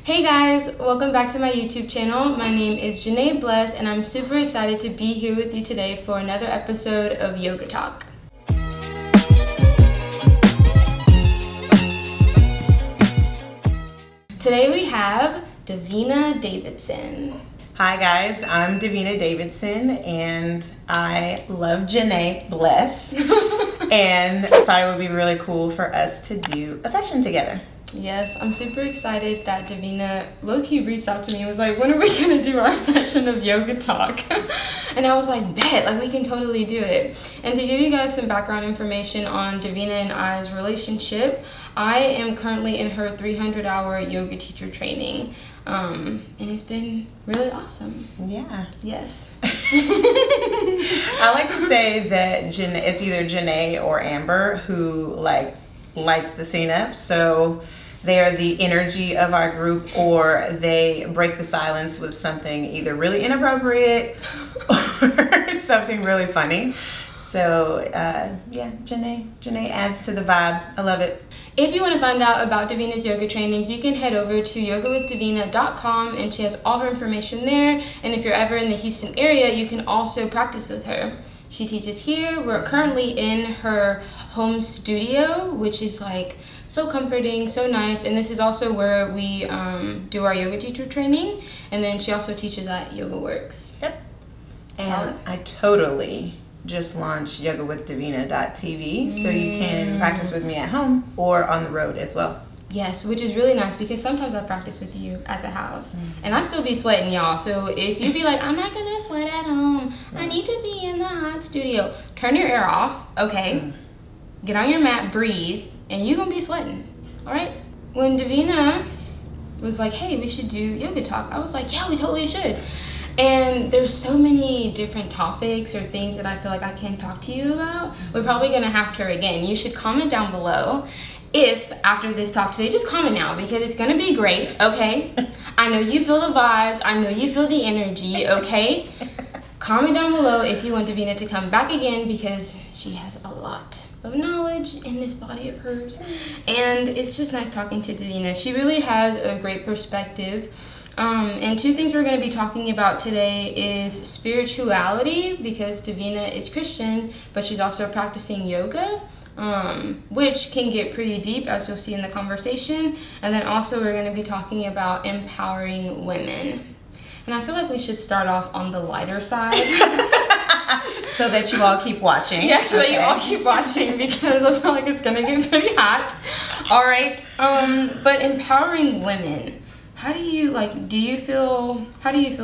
Hey guys, welcome back to my YouTube channel. My name is Janae Bless and I'm super excited to be here with you today for another episode of Yoga Talk. Today we have Davina Davidson. Hi guys, I'm Davina Davidson and I love Janae Bless and thought it would be really cool for us to do a session together. Yes, I'm super excited that Davina low-key reached out to me and was like, when are we gonna do our session of Yoga Talk? And I was like, bet, like we can totally do it. And to give you guys some background information on Davina and I's relationship, I am currently in her 300-hour yoga teacher training. And it's been really awesome. Yeah. Yes. I like to say that it's either Janae or Amber who lights the scene up. So they are the energy of our group, or they break the silence with something either really inappropriate or something really funny. So yeah, Janae adds to the vibe. I love it. If you want to find out about Davina's yoga trainings, you can head over to yogawithdavina.com and she has all her information there. And if you're ever in the Houston area, you can also practice with her. She teaches here. We're currently in her home studio, which is like so comforting, so nice. And this is also where we do our yoga teacher training. And then she also teaches at Yoga Works. Yep. And Solid. I totally just launched yogawithdavina.tv, so you can practice with me at home or on the road as well. Yes, which is really nice because sometimes I practice with you at the house and I still be sweating, y'all. So if you be like, I'm not gonna sweat at home, I need to be in the hot studio, turn your air off, okay? Get on your mat, breathe, and you're gonna be sweating, all right? When Davina was like, hey, we should do Yoga Talk, I was like, yeah, we totally should. And there's so many different topics or things that I feel like I can talk to you about. We're probably gonna have to again. You should comment down below if after this talk today, just comment now because it's gonna be great, okay? I know you feel the vibes, I know you feel the energy, okay? Comment down below if you want Davina to come back again because she has a lot of knowledge in this body of hers. And it's just nice talking to Davina. She really has a great perspective. And two things we're going to be talking about today is spirituality, because Davina is Christian, but she's also practicing yoga, which can get pretty deep, as you'll see in the conversation. And then also we're going to be talking about empowering women. And I feel like we should start off on the lighter side. So that you all keep watching. Yeah, so that you all keep watching because I feel like it's going to get pretty hot. All right. But empowering women. How do you feel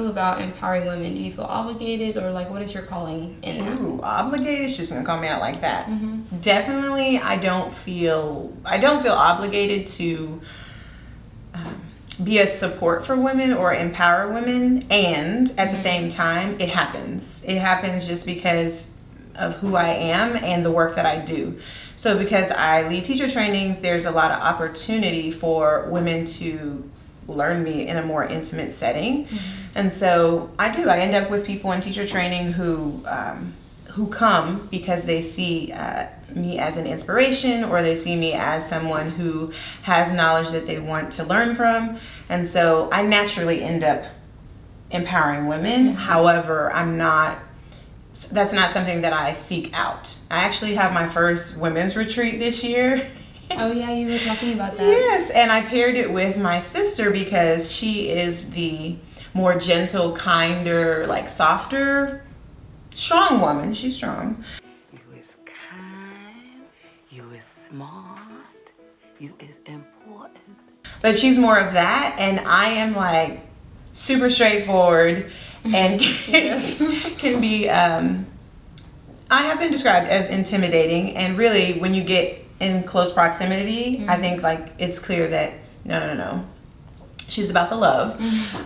about empowering women? Do you feel obligated, or like what is your calling in that? Ooh, obligated? She's gonna call me out like that. Definitely, I don't feel obligated to be a support for women or empower women, and at the same time, it happens. It happens just because of who I am and the work that I do. So because I lead teacher trainings, there's a lot of opportunity for women to learn me in a more intimate setting. And so I end up with people in teacher training who come because they see me as an inspiration, or they see me as someone who has knowledge that they want to learn from. And so I naturally end up empowering women. However, that's not something that I seek out. I actually have my first women's retreat this year. Oh yeah, you were talking about that. Yes, and I paired it with my sister because she is the more gentle, kinder, softer, strong woman. She's strong. You is kind, you is smart, you is important. But she's more of that, and I am super straightforward and can be, I have been described as intimidating, and really when you get in close proximity, I think it's clear that no, she's about the love.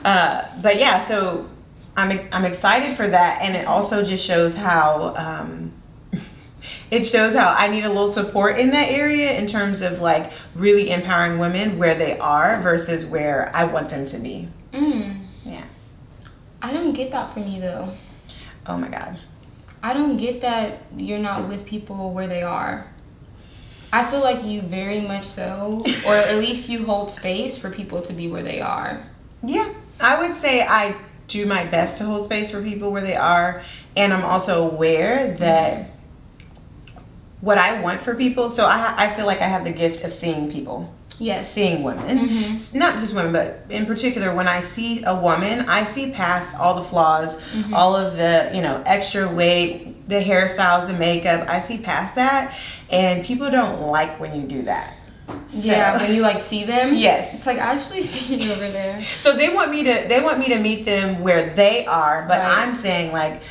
But yeah, so I'm excited for that, and it also just shows how I need a little support in that area in terms of really empowering women where they are versus where I want them to be. Yeah. I don't get that from you though. Oh my God. I don't get that you're not with people where they are. I feel like you very much so, or at least you hold space for people to be where they are. Yeah, I would say I do my best to hold space for people where they are, and I'm also aware that what I want for people, so I feel like I have the gift of seeing people. Yes. Seeing women. Not just women, but in particular, when I see a woman, I see past all the flaws, all of the, extra weight, the hairstyles, the makeup. I see past that, and people don't like when you do that. So, yeah, when you like see them. Yes. It's like, I actually see you over there. So they want me to meet them where they are, but Right. I'm saying like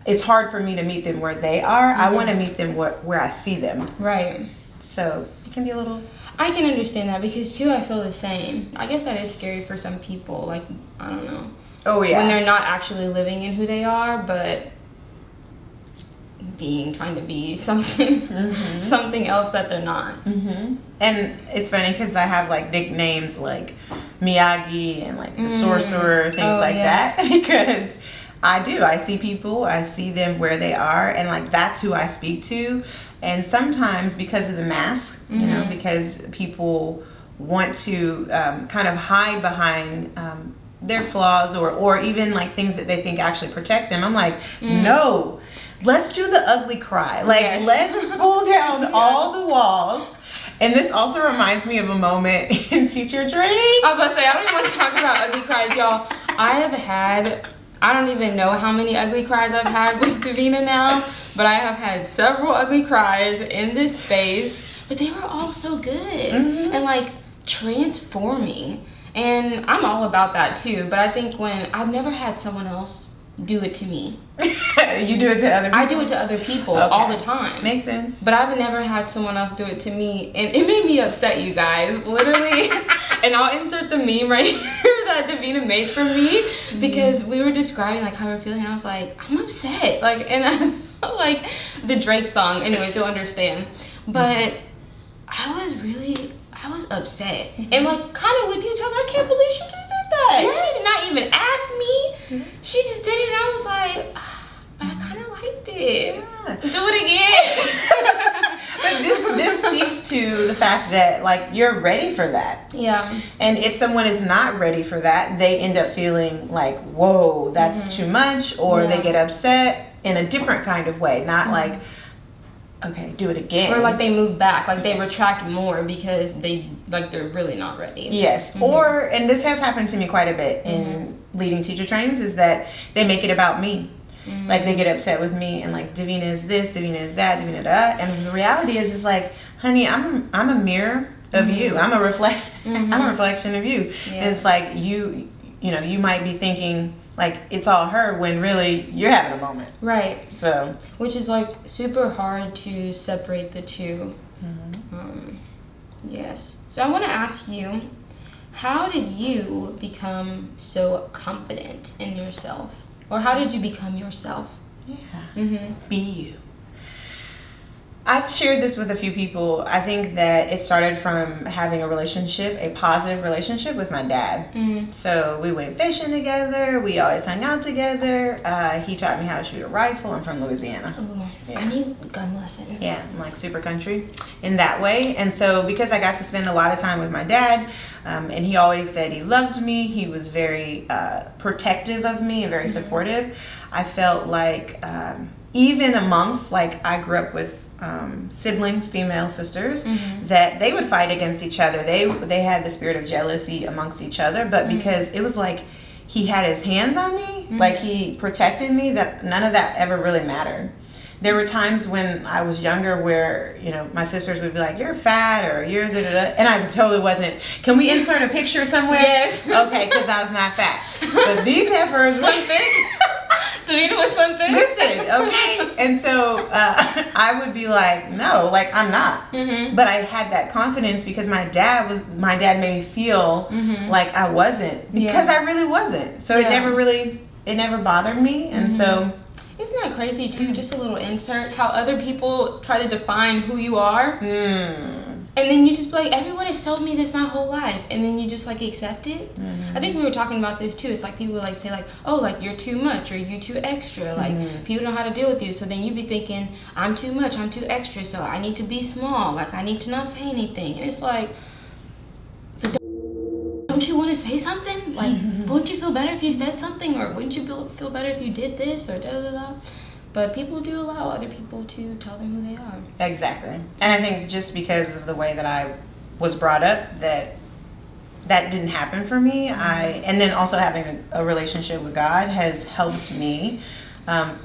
it's hard for me to meet them where they are. I want to meet them where I see them. Right. So it can be a little. I can understand that because too I feel the same. I guess that is scary for some people. Like, I don't know. Oh yeah. When they're not actually living in who they are, but trying to be something something else that they're not. And it's funny because I have like nicknames like Miyagi and like the sorcerer, things like that, because I see people, I see them where they are, and like that's who I speak to. And sometimes because of the mask, because people want to kind of hide behind their flaws or even like things that they think actually protect them, I'm like, no, let's do the ugly cry. Like, let's pull down all the walls. And this also reminds me of a moment in teacher training. I was about to say, I don't even want to talk about ugly cries, y'all. I don't even know how many ugly cries I've had with Davina now, but I have had several ugly cries in this space, but they were all so good and like transforming. And I'm all about that too, but I think when I've never had someone else do it to me. You do it to other people? I do it to other people all the time. Makes sense. But I've never had someone else do it to me, and it made me upset, you guys, literally. And I'll insert the meme right here that Davina made for me, because we were describing like how we're feeling, and I was like, I'm upset. Like, and I felt like the Drake song, anyways, you'll understand. But I was upset. And like kind of with you, I was like, I can't believe she just did that. Yes. She did not even ask me. She just did it, and I was like, but I kind of liked it. Yeah. Do it again. But this speaks to the fact that like you're ready for that. Yeah. And if someone is not ready for that, they end up feeling like, whoa, that's too much, or they get upset in a different kind of way, not like, okay, do it again. Or like they move back, like they retract more because they're really not ready. Yes. Or, and this has happened to me quite a bit in leading teacher trainings, is that they make it about me. Like they get upset with me and like, Davina is this, Davina is that, Davina that. And the reality is like, honey, I'm a mirror of you. I'm a I'm a reflection of you. Yes. And it's like you might be thinking like it's all her when really you're having a moment. Right. So, which is like super hard to separate the two. Yes. So I want to ask you, how did you become so confident in yourself? Or how did you become yourself? Yeah. Be you. I've shared this with a few people. I think that it started from having a positive relationship with my dad. So we went fishing together. We always hung out together. He taught me how to shoot a rifle. I'm from Louisiana. Oh, I need gun lessons. Yeah, I'm like super country in that way. And so because I got to spend a lot of time with my dad, and he always said he loved me, he was very protective of me and very supportive. I felt like even amongst, like, I grew up with siblings, female sisters, that they would fight against each other. They had the spirit of jealousy amongst each other, but because it was like he had his hands on me, like he protected me, that none of that ever really mattered. There were times when I was younger where, my sisters would be like, you're fat, or you're da-da-da, and I totally wasn't. Can we insert a picture somewhere? Yes. Okay, because I was not fat. But these heifers were Davina was something. Listen, okay? And so I would be like, no, like I'm not. But I had that confidence because my dad made me feel like I wasn't, because I really wasn't. So it never bothered me. And so, isn't that crazy too? Just a little insert, how other people try to define who you are. And then you just be like, everyone has told me this my whole life, and then you just like accept it. I think we were talking about this too. It's like people like say like, oh, like you're too much or you're too extra. Like people know how to deal with you. So then you be thinking, I'm too much, I'm too extra, so I need to be small. Like I need to not say anything. And it's like, but don't you want to say something? Like, wouldn't you feel better if you said something, or wouldn't you feel better if you did this or da da da? But people do allow other people to tell them who they are. Exactly. And I think just because of the way that I was brought up, that didn't happen for me. And then also having a relationship with God has helped me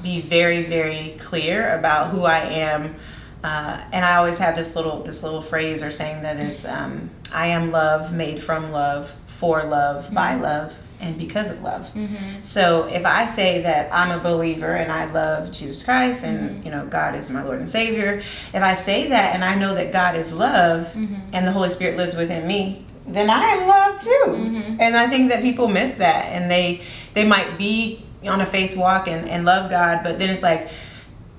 be very, very clear about who I am. And I always have this little phrase or saying that is, I am love, made from love, for love, by love, and because of love. So if I say that I'm a believer and I love Jesus Christ and you know God is my Lord and Savior, if I say that and I know that God is love and the Holy Spirit lives within me, then I am love too. And I think that people miss that, and they might be on a faith walk and love God, but then it's like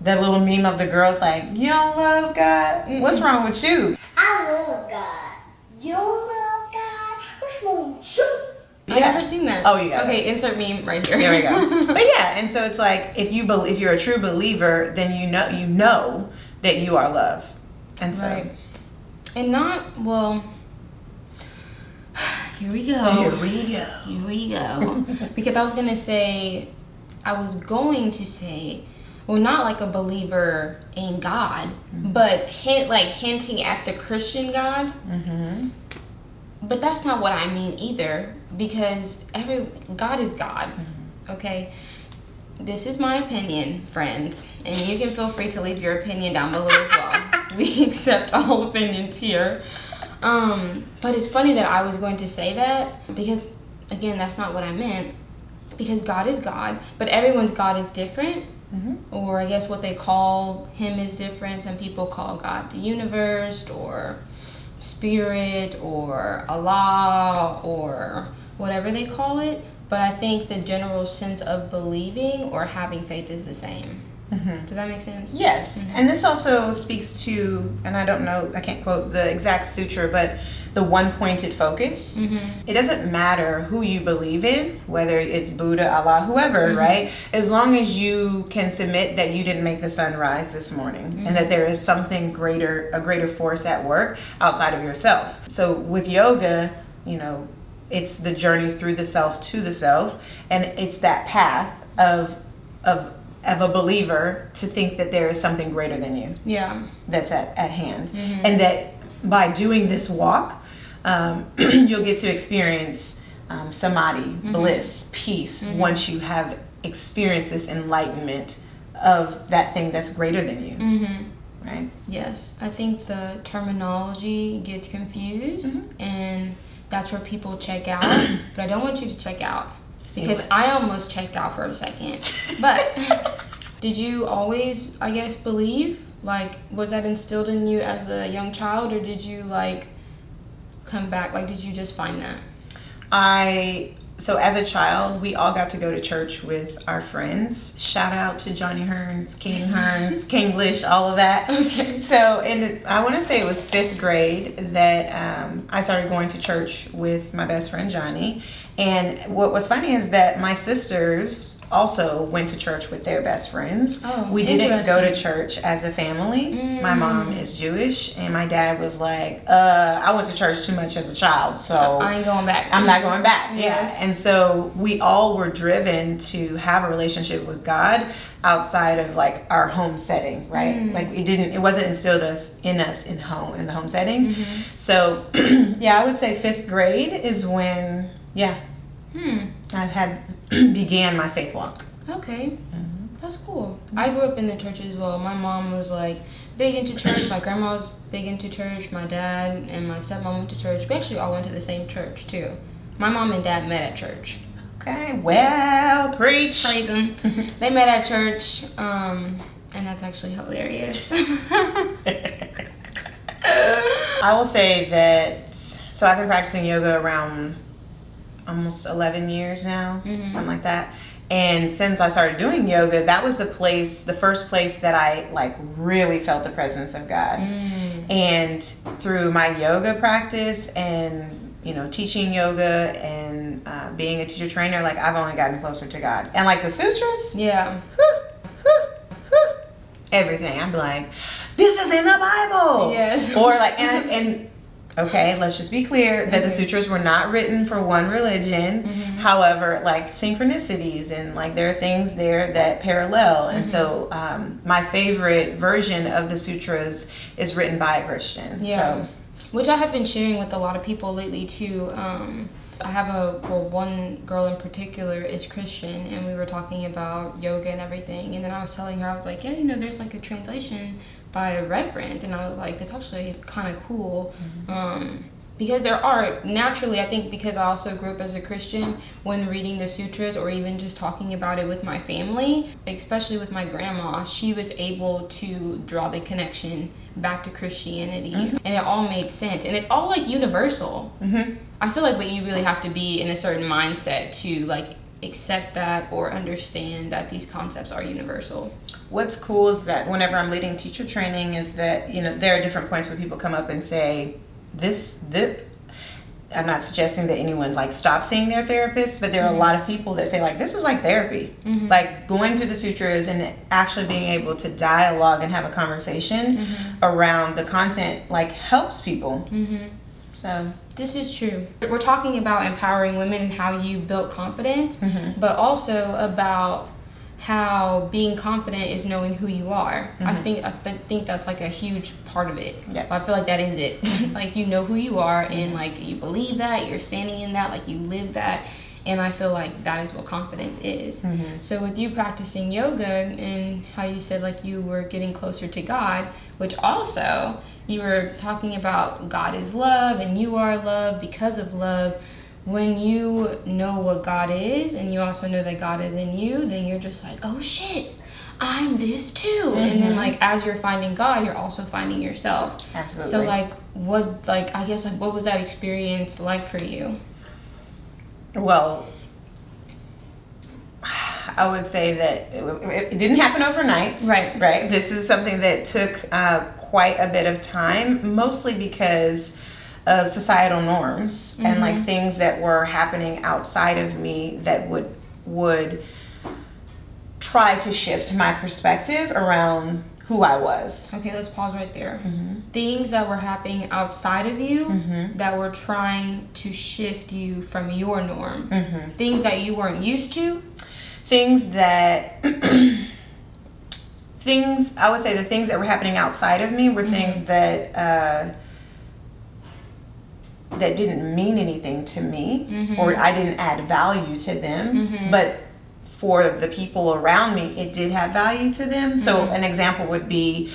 that little meme of the girls like, you don't love God? What's wrong with you? I love God. You don't love God? What's wrong with you? I've never seen that. Oh, you got it. Okay, insert meme right here. There we go. But yeah, and so it's like if you're a true believer, then you know that you are love, and so right. And not well. Here we go. Here we go. Because I was going to say, well, not like a believer in God, but hinting at the Christian God. But that's not what I mean either, because God is God. Okay? This is my opinion, friends, and you can feel free to leave your opinion down below as well. We accept all opinions here. But it's funny that I was going to say that, because again, that's not what I meant, because God is God, but everyone's God is different, or I guess what they call him is different. Some people call God the universe or spirit or Allah or whatever they call it, but I think the general sense of believing or having faith is the same. Does that make sense? Yes. And this also speaks to, and I don't know, I can't quote the exact sutra, but the one pointed focus. It doesn't matter who you believe in, whether it's Buddha, Allah, whoever, right? As long as you can submit that you didn't make the sun rise this morning and that there is something greater, a greater force at work outside of yourself. So with yoga, you know, it's the journey through the self to the self, and it's that path of a believer to think that there is something greater than you. Yeah. That's at hand. And that by doing this walk, you'll get to experience samadhi, bliss, peace, once you have experienced this enlightenment of that thing that's greater than you. Right? Yes. I think the terminology gets confused, and that's where people check out. But I don't want you to check out, because I almost checked out for a second. But did you always, I guess, believe? Like, was that instilled in you as a young child, or did you like come back? Like, did you just find that? So as a child, we all got to go to church with our friends. Shout out to Johnny Hearns, King Hearns, King Lish, all of that. Okay. So I want to say it was 5th grade that I started going to church with my best friend Johnny. And what was funny is that my sisters also went to church with their best friends. Oh, we didn't go to church as a family. My mom is Jewish, and my dad was like, I went to church too much as a child, so I ain't going back. I'm not going back. Yes. Yeah. And so we all were driven to have a relationship with God outside of like our home setting, right? Like it wasn't instilled in the home setting. So yeah, I would say 5th grade is when I began my faith walk. Okay. That's cool. I grew up in the church as well. My mom was like big into church. My grandma was big into church. My dad and my stepmom went to church. We actually all went to the same church too. My mom and dad met at church. Okay, well, preach. Praise them. They met at church, and that's actually hilarious. I will say that, so I've been practicing yoga around almost 11 years now, something like that. And since I started doing yoga, that was the first place that I like really felt the presence of God. And through my yoga practice and, you know, teaching yoga and being a teacher trainer, like I've only gotten closer to God. And like the sutras, Yeah. everything. I'd be like, this is in the Bible. Yes. Or like, and okay, let's just be clear that the sutras were not written for one religion. However, like synchronicities and like there are things there that parallel. And so my favorite version of the sutras is written by a Christian. Yeah. So. Which I have been sharing with a lot of people lately too. I have one girl in particular is Christian, and we were talking about yoga and everything, and then I was telling her, I was like, yeah, you know, there's like a translation by a reverend, and I was like, that's actually kind of cool. Because there are, naturally, I think because I also grew up as a Christian, when reading the sutras or even just talking about it with my family, especially with my grandma, she was able to draw the connection back to Christianity. And it all made sense. And it's all like universal. I feel like, but you really have to be in a certain mindset to like accept that or understand that these concepts are universal. What's cool is that whenever I'm leading teacher training is that, you know, there are different points where people come up and say, this I'm not suggesting that anyone like stop seeing their therapist, but there are a lot of people that say like, this is like therapy. Like going through the sutras and actually being able to dialogue and have a conversation around the content like helps people. So this is true. We're talking about empowering women and how you built confidence, but also about how being confident is knowing who you are. I think that's like a huge part of it. I feel like that is it. Like you know who you are and like you believe that, you're standing in that, like you live that. And I feel like that is what confidence is. So with you practicing yoga and how you said like you were getting closer to God, which also you were talking about God is love and you are love because of love. When you know what God is and you also know that God is in you, then you're just like, oh shit, I'm this too. And then like as you're finding God, you're also finding yourself. Absolutely. So like what, like I guess like what was that experience like for you? Well, I would say that it didn't happen overnight. Right. This is something that took quite a bit of time, mostly because of societal norms and like things that were happening outside of me that would try to shift my perspective around who I was. Okay, let's pause right there. Things that were happening outside of you that were trying to shift you from your norm. Things that you weren't used to. Things that I would say the things that were happening outside of me were things that that didn't mean anything to me, or I didn't add value to them, but for the people around me, it did have value to them. So an example would be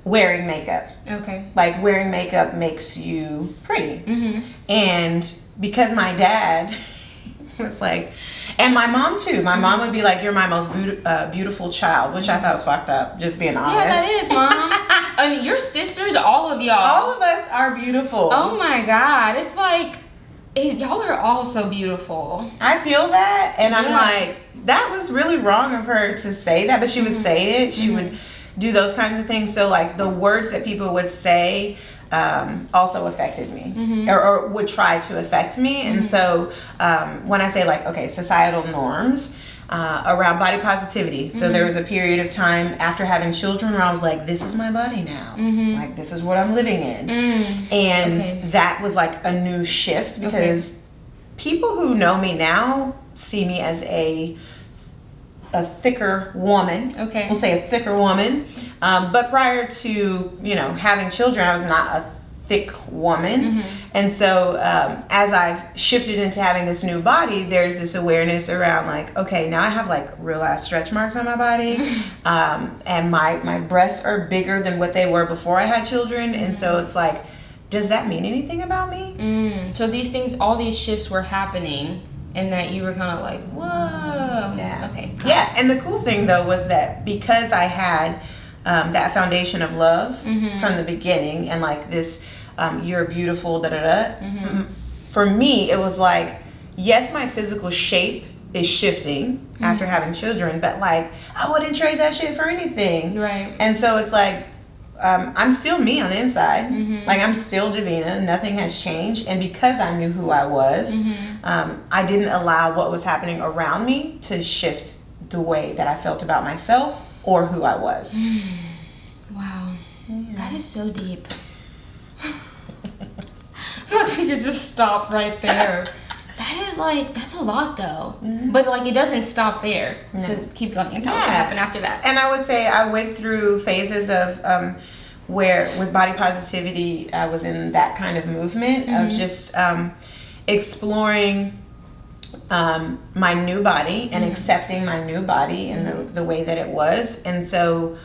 wearing makeup. Okay. Like wearing makeup makes you pretty. And because my dad was like, and my mom too. My mom would be like, you're my most beautiful child, which I thought was fucked up, just being honest. Yeah, that is, Mom. I mean, your sisters, all of y'all. All of us are beautiful. Oh my God. It's like, y'all are all so beautiful. I feel that, and I'm like, that was really wrong of her to say that, but she would say it. She would do those kinds of things. So like the words that people would say also affected me, or would try to affect me. And so when I say like, okay, societal norms around body positivity. So there was a period of time after having children where I was like, this is my body now. Like this is what I'm living in. And that was like a new shift because people who know me now see me as a thicker woman. We'll say a thicker woman. But prior to, you know, having children, I was not a thick woman. And so as I've shifted into having this new body, there's this awareness around like, okay, now I have like real ass stretch marks on my body. And my breasts are bigger than what they were before I had children. And so it's like, does that mean anything about me? So these things, all these shifts were happening, and that you were kind of like, whoa. Yeah. Okay. Yeah. And the cool thing though was that because I had that foundation of love from the beginning, and like this, you're beautiful, da da da. For me, it was like, yes, my physical shape is shifting after having children, but like I wouldn't trade that shit for anything. Right. And so it's like, I'm still me on the inside. Mm-hmm. Like, I'm still Davina. Nothing has changed. And because I knew who I was, Mm-hmm. I didn't allow what was happening around me to shift the way that I felt about myself or who I was. Wow. Yeah. That is so deep. I feel like we could just stop right there. That is like, that's a lot though. Mm-hmm. But like, it doesn't stop there. No. So keep going and tell us what happened after that. And I would say I went through phases of where with body positivity, I was in that kind of movement of just exploring my new body and accepting my new body and the way that it was. And so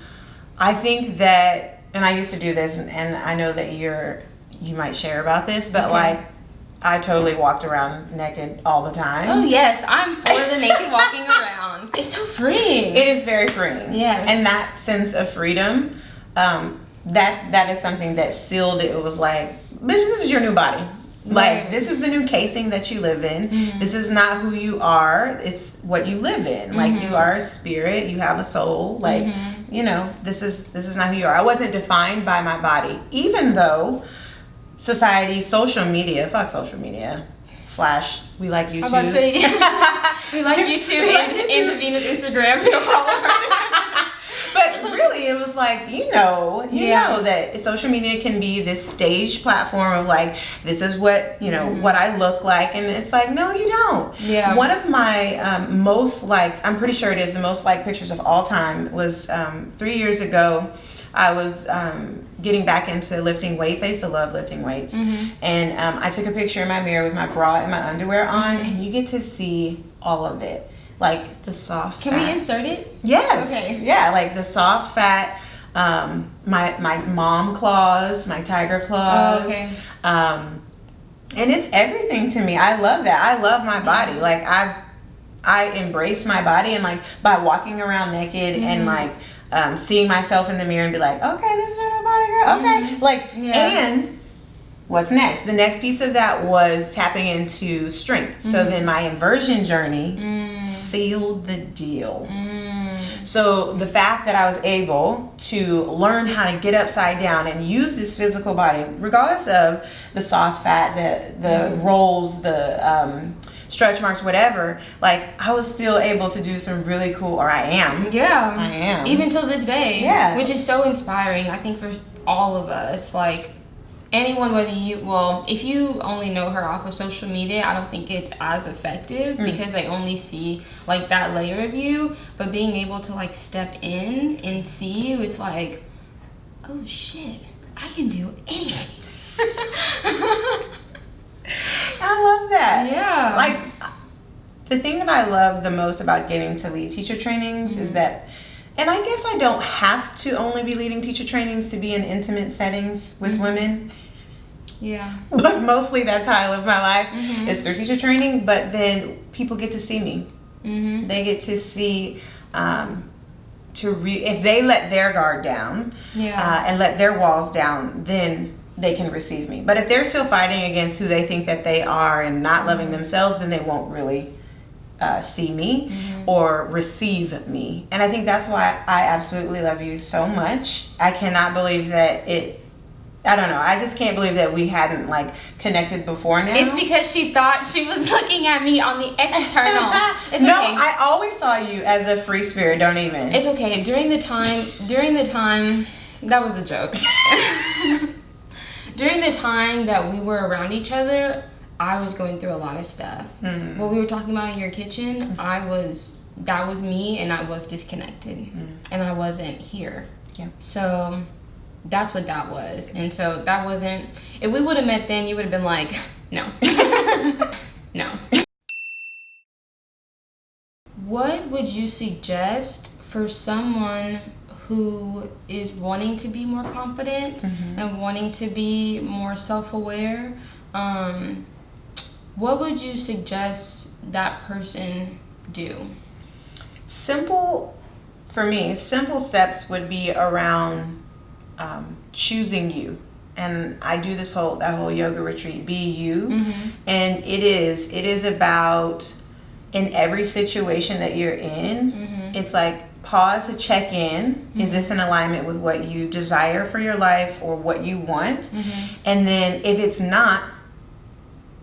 I think that, and I used to do this, and I know that you might share about this, but Okay. like, I totally walked around naked all the time. Oh yes, I'm for the naked walking around. It's so freeing. It is very freeing. Yes. And that sense of freedom, that is something that sealed it. It was like, bitch, this is your new body. Like, Right. this is the new casing that you live in. This is not who you are. It's what you live in. Like, you are a spirit. You have a soul. Like, you know, this is not who you are. I wasn't defined by my body, even though society, social media, fuck social media, / we like YouTube. I'm about to say, we like YouTube and Davina's Instagram. Go follow her. But really, it was like, you know that social media can be this stage platform of like, this is what, what I look like. And it's like, no, you don't. Yeah. One of my most liked, I'm pretty sure it is the most liked pictures of all time, was 3 years ago. I was getting back into lifting weights. I used to love lifting weights. And I took a picture in my mirror with my bra and my underwear on, and you get to see all of it. Like the soft Can fat. we insert it? Yes. Okay. Yeah, like the soft fat, my mom claws, my tiger claws. Oh, okay. And it's everything to me. I love that. I love my body. Like, I embrace my body, and like by walking around naked and like seeing myself in the mirror and be like, okay, this is my body, girl. Okay. Like, and what's next? The next piece of that was tapping into strength. So then my inversion journey sealed the deal. So the fact that I was able to learn how to get upside down and use this physical body, regardless of the soft fat, the rolls, the stretch marks, whatever, like, I was still able to do some really cool, or I am. Yeah. I am. Even till this day. Yeah. Which is so inspiring, I think, for all of us. Like, anyone, if you only know her off of social media, I don't think it's as effective because they only see like that layer of you. But being able to like step in and see you, it's like, oh shit, I can do anything. I love that. Yeah. Like, the thing that I love the most about getting to lead teacher trainings is that, and I guess I don't have to only be leading teacher trainings to be in intimate settings with women. Yeah. But mostly that's how I live my life, is through teacher training. But then people get to see me. They get to see, if they let their guard down and let their walls down, then they can receive me. But if they're still fighting against who they think that they are and not loving themselves, then they won't really see me or receive me. And I think that's why I absolutely love you so much. I cannot believe that I don't know. I just can't believe that we hadn't like connected before now. It's because she thought she was looking at me on the external. It's no, okay. I always saw you as a free spirit. Don't even. It's okay. During the time, that was a joke. During the time that we were around each other, I was going through a lot of stuff. What we were talking about in your kitchen, that was me, and I was disconnected, and I wasn't here. Yeah. So that's what that was. And so that wasn't, if we would have met then, you would have been like, no. No. What would you suggest for someone who is wanting to be more confident and wanting to be more self-aware? What would you suggest that person do? Simple steps would be around choosing you. And I do that whole yoga retreat, be you. And it is about, in every situation that you're in, it's like pause to check in. Is this in alignment with what you desire for your life or what you want? And then if it's not,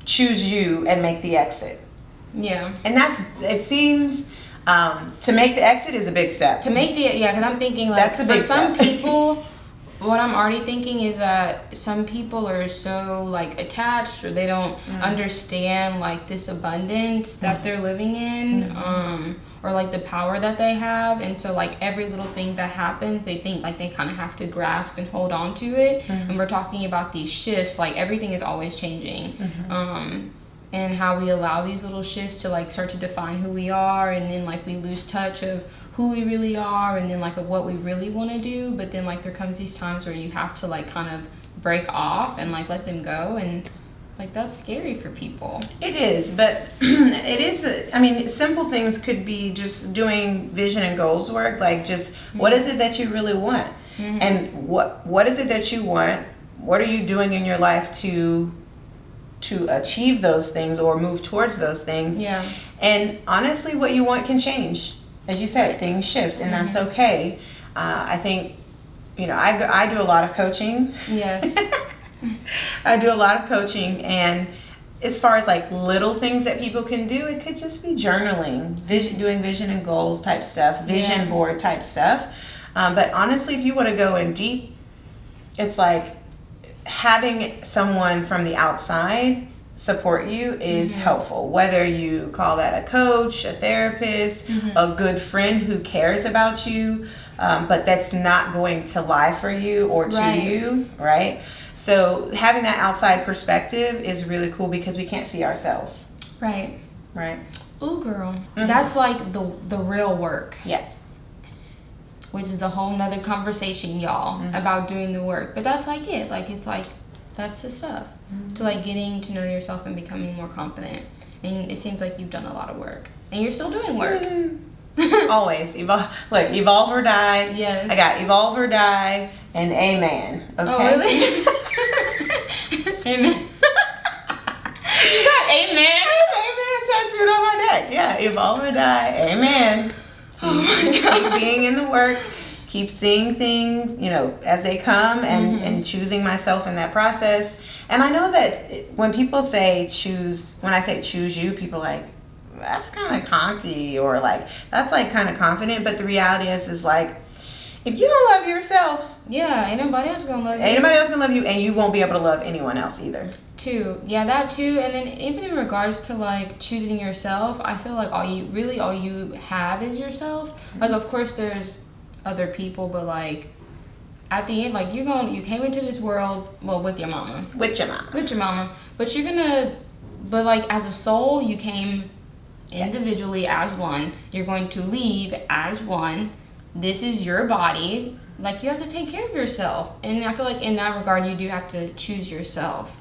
choose you and make the exit. Yeah. And it seems to make the exit is a big step. To make because I'm thinking like That's a big for some step. people, what I'm already thinking is that some people are so like attached, or they don't understand like this abundance that they're living in, or like the power that they have, and so like every little thing that happens, they think like they kind of have to grasp and hold on to it. And we're talking about these shifts, like everything is always changing. And how we allow these little shifts to like start to define who we are, and then like we lose touch of who we really are, and then like of what we really want to do. But then like there comes these times where you have to like kind of break off and like let them go, and like that's scary for people. It is, but it is, I mean, simple things could be just doing vision and goals work, like just what is it that you really want? And what is it that you want? What are you doing in your life to achieve those things or move towards those things? Yeah. And honestly, what you want can change. As you said, things shift, and that's okay. I think, I do a lot of coaching. Yes. I do a lot of coaching, and as far as like little things that people can do, it could just be journaling, doing vision and goals type stuff, vision board type stuff. But honestly, if you want to go in deep, it's like having someone from the outside support you is helpful. Whether you call that a coach, a therapist, a good friend who cares about you, but that's not going to lie for you or to you, right? So having that outside perspective is really cool because we can't see ourselves. Right. Right. Ooh, girl. That's like the real work. Yeah. Which is a whole nother conversation, y'all, about doing the work. But that's like it. Like, it's like, that's the stuff. To like getting to know yourself and becoming more confident. And it seems like you've done a lot of work. And you're still doing work. Always. Evolve or die. Yes. I got evolve or die and amen. Okay. Oh, really? Amen. You got amen? Amen tattooed on my neck. Yeah, evolve or die. Amen. So you just keep being in the work, keep seeing things, as they come, and choosing myself in that process. And I know that when people say when I say choose you, people are like, that's kind of cocky, or like, that's like kind of confident. But the reality is like, if you don't love yourself, ain't nobody else gonna love you. Ain't nobody else gonna love you, and you won't be able to love anyone else either. Too. Yeah, that too. And then even in regards to like choosing yourself, I feel like all you have is yourself. Like, of course there's other people, but like at the end, like you came into this world, well, with your mama. With your mama. But but like as a soul, you came individually as one. You're going to leave as one. This is your body. Like, you have to take care of yourself. And I feel like in that regard, you do have to choose yourself.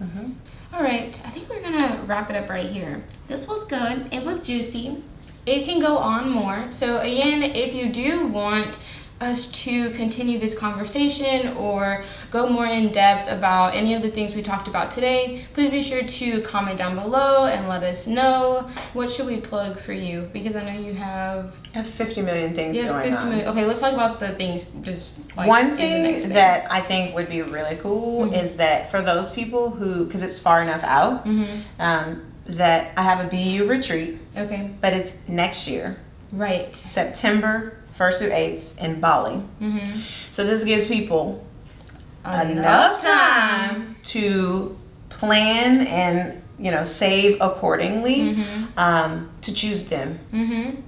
All right, I think we're gonna wrap it up right here. This was good. It was juicy. It can go on more. So again, if you do want us to continue this conversation or go more in depth about any of the things we talked about today, please be sure to comment down below and let us know. What should we plug for you? Because I know you have 50 million things going on. Okay, let's talk about the things. Just like one thing that I think would be really cool is that for those people who, because it's far enough out, that I have a BU retreat. Okay. But it's next year. Right. September 1st through 8th in Bali. So this gives people enough time to plan and save accordingly, to choose them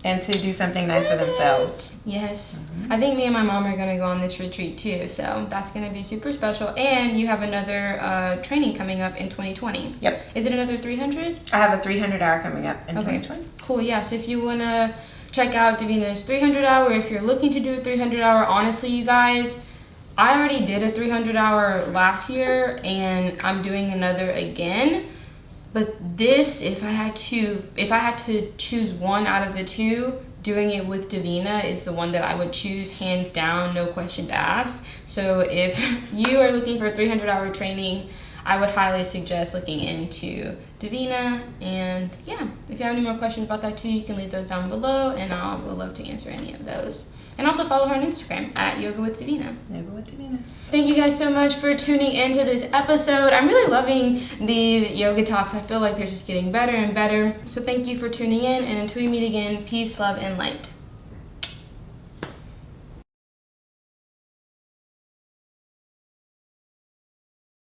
and to do something nice for themselves. Yes. I think me and my mom are going to go on this retreat too, so that's going to be super special. And you have another training coming up in 2020. Yep. Is it another 300? I have a 300 hour coming up in 2020. Cool. Yeah, so if you want to check out Davina's 300 hour, if you're looking to do a 300 hour, honestly, you guys, I already did a 300 hour last year and I'm doing another again. But this, if I had to choose one out of the two, doing it with Davina is the one that I would choose hands down, no questions asked. So if you are looking for a 300 hour training, I would highly suggest looking into Davina. And yeah, if you have any more questions about that too, you can leave those down below and I would love to answer any of those. And also follow her on Instagram at Yoga with Davina. Yoga with Davina. Thank you guys so much for tuning into this episode. I'm really loving these yoga talks. I feel like they're just getting better and better. So thank you for tuning in, and until we meet again, peace, love, and light.